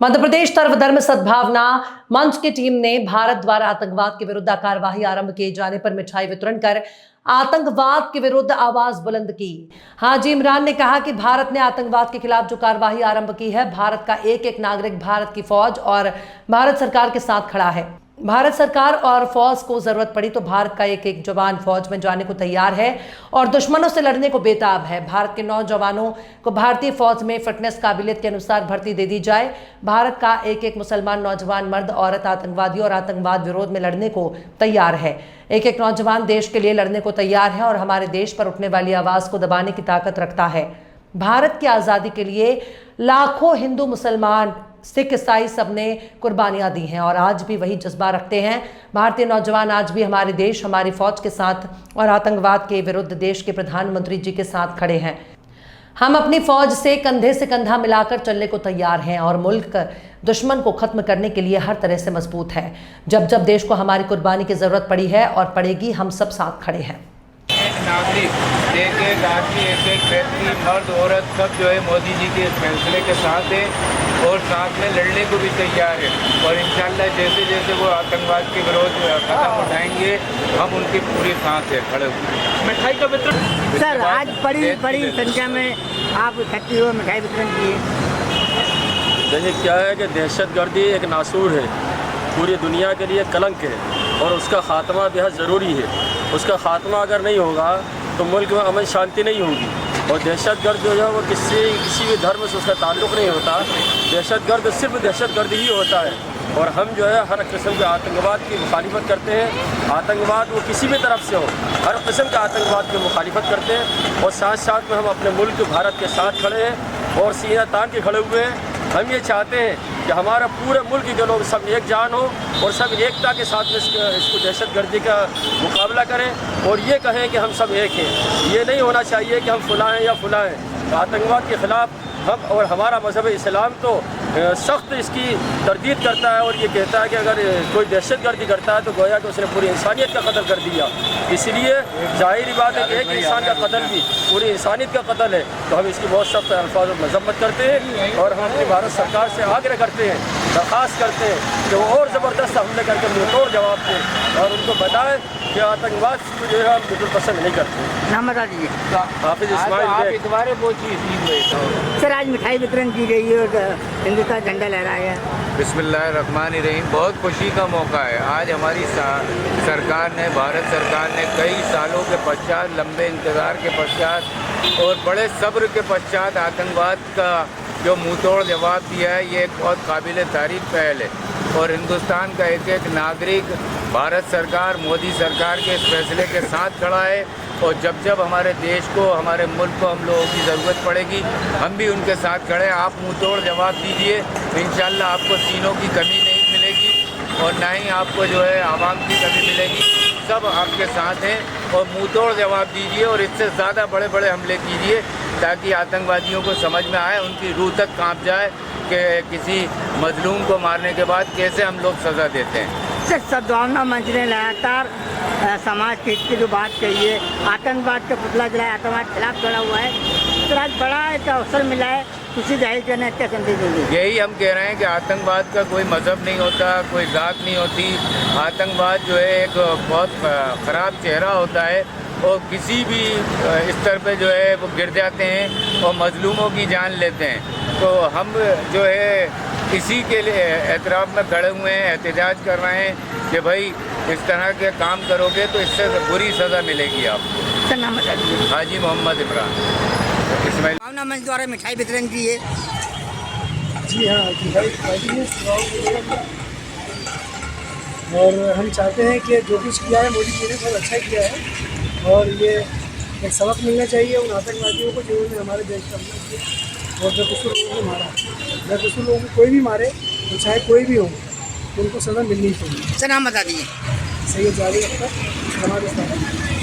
मध्य प्रदेश सर्वधर्म सद्भावना मंच की टीम ने भारत द्वारा आतंकवाद के विरुद्ध कार्रवाई आरंभ किए जाने पर मिठाई वितरण कर आतंकवाद के विरुद्ध आवाज बुलंद की। हाजी इमरान ने कहा कि भारत ने आतंकवाद के खिलाफ जो कार्रवाई आरंभ की है, भारत का एक एक नागरिक भारत की फौज और भारत सरकार के साथ खड़ा है। भारत सरकार और फौज को जरूरत पड़ी तो भारत का एक एक जवान फौज में जाने को तैयार है और दुश्मनों से लड़ने को बेताब है। भारत के नौजवानों को भारतीय फौज में फिटनेस काबिलियत के अनुसार भर्ती दे दी जाए। भारत का एक एक मुसलमान नौजवान, मर्द, औरत आतंकवादियों और आतंकवाद विरोध में लड़ने को तैयार है। एक एक नौजवान देश के लिए लड़ने को तैयार है और हमारे देश पर उठने वाली आवाज को दबाने की ताकत रखता है। भारत की आज़ादी के लिए लाखों हिंदू, मुसलमान, सिख, ईसाई सबने कुर्बानियां दी हैं और आज भी वही जज्बा रखते हैं। भारतीय नौजवान आज भी हमारे देश, हमारी फौज के साथ और आतंकवाद के विरुद्ध देश के प्रधानमंत्री जी के साथ खड़े हैं। हम अपनी फौज से कंधे से कंधा मिलाकर चलने को तैयार हैं और मुल्क दुश्मन को खत्म करने के लिए हर तरह से मजबूत है। जब जब देश को हमारी कुर्बानी की जरूरत पड़ी है और पड़ेगी, हम सब साथ खड़े हैं। नागरिक, एक एक आदमी, एक एक व्यक्ति, मर्द, औरत सब जो है मोदी जी के फैसले के साथ है और साथ में लड़ने को भी तैयार है। और इंशाल्लाह जैसे जैसे वो आतंकवाद के विरोध कदम उठाएंगे, हम उनके पूरे साथ है खड़े हुए। मिठाई का वितरण सर आज बड़ी संख्या में आप इकट्ठी हुए मिठाई वितरण किए। देखिए क्या है कि दहशतगर्दी एक नासूर है, पूरी दुनिया के लिए कलंक है और उसका खात्मा बेहद ज़रूरी है। उसका खात्मा अगर नहीं होगा तो मुल्क में अमन शांति नहीं होगी। और दहशतगर्द जो है वो किसी भी धर्म से उसका ताल्लुक़ नहीं होता। दहशतगर्द सिर्फ दहशतगर्द ही होता है। और हम जो है हर किस्म के आतंकवाद की मुखालिफत करते हैं। आतंकवाद वो किसी भी तरफ से हो, हर किस्म के आतंकवाद की मुखालिफत करते हैं और साथ साथ में हम अपने मुल्क भारत के साथ खड़े हैं और सीना तान के खड़े हुए हैं। हम ये चाहते हैं कि हमारा पूरे मुल्क के लोग सब एक जान हो और सब एकता के साथ में इसको दहशतगर्दी का मुकाबला करें और ये कहें कि हम सब एक हैं। ये नहीं होना चाहिए कि हम फुला हैं या फुला हैं। आतंकवाद के ख़िलाफ़ हम और हमारा मज़हब इस्लाम तो सख्त इसकी तरदीद करता है और ये कहता है कि अगर कोई दहशतगर्दी करता है तो गोया कि उसने पूरी इंसानियत का कत्ल कर दिया। इसलिए ज़ाहिरी बात है कि एक इंसान का कत्ल भी पूरी इंसानियत का कत्ल है। तो हम इसकी बहुत सख्त अल्फाज में मजम्मत करते हैं और हम अपनी भारत सरकार से आग्रह करते हैं, दरख्वास्त करते हैं कि वो और ज़बरदस्त हमले करके मुँहतोड़ जवाब दें और उनको बताएं कि आतंकवाद जो है हम बिल्कुल पसंद नहीं करते। नाम बता दीजिए। हाफिज इस्माइल दोबारा पहुँची। सर आज मिठाई वितरण की गई है और हिंदुस्तान झंडा लहराया है। बिस्मिल्लाहिर्रहमानिर्रहीम। बहुत खुशी का मौका है। आज हमारी सरकार ने, भारत सरकार ने कई सालों के पश्चात, लंबे इंतज़ार के पश्चात और बड़े सब्र के पश्चात आतंकवाद का जो मुँहतोड़ जवाब दिया है, ये एक बहुत काबिल तारीफ पहल है। और हिंदुस्तान का एक एक नागरिक भारत सरकार, मोदी सरकार के इस फैसले के साथ खड़ा है और जब जब हमारे देश को, हमारे मुल्क को हम लोगों की ज़रूरत पड़ेगी, हम भी उनके साथ खड़े हैं। आप मुँहतोड़ जवाब दीजिए, इंशाल्लाह आपको सीनों की कमी नहीं मिलेगी और ना ही आपको जो है आवाम की कमी मिलेगी। सब आपके साथ हैं और मुँहतोड़ जवाब दीजिए और इससे ज़्यादा बड़े बड़े हमले कीजिए ताकि आतंकवादियों को समझ में आए, उनकी रूह तक काँप जाए कि किसी मजलूम को मारने के बाद कैसे हम लोग सज़ा देते हैं। सर सद्भावना मंच ने लगातार समाज के हित की जो बात कही है, आतंकवाद का पुतला जलाया, आतंकवाद के खिलाफ खड़ा हुआ है, तो आज बड़ा एक अवसर मिला है, खुशी जाहिर करने क्या संदेश देंगे? यही हम कह रहे हैं कि आतंकवाद का कोई मज़हब नहीं होता, कोई ज़ात नहीं होती। आतंकवाद जो है एक बहुत ख़राब चेहरा होता है और किसी भी स्तर पे जो है वो गिर जाते हैं और मजलूमों की जान लेते हैं। तो हम जो है इसी के लिए एतराफ़ में खड़े हुए हैं, एहतजाज कर रहे हैं कि भाई इस तरह के काम करोगे तो इससे बुरी सज़ा मिलेगी आपको। सर नाम बता दीजिए। हाजी मोहम्मद इमरान। इस्माइल भावना मंच द्वारा मिठाई वितरण की है। जी हाँ, और हम चाहते हैं कि जो कुछ किया है मोदी जी ने बहुत अच्छा किया है और ये एक सबक मिलना चाहिए उन आतंकवादियों को जिन्होंने हमारे देश का हमला किया और बेकसूर लोगों को मारा। बेकसूर लोगों को कोई भी मारे तो चाहे कोई भी हो, उनको सज़ा मिलनी चाहिए। सर नाम बता दीजिए। सैयद जावेद अख्तर, हमारे साथ।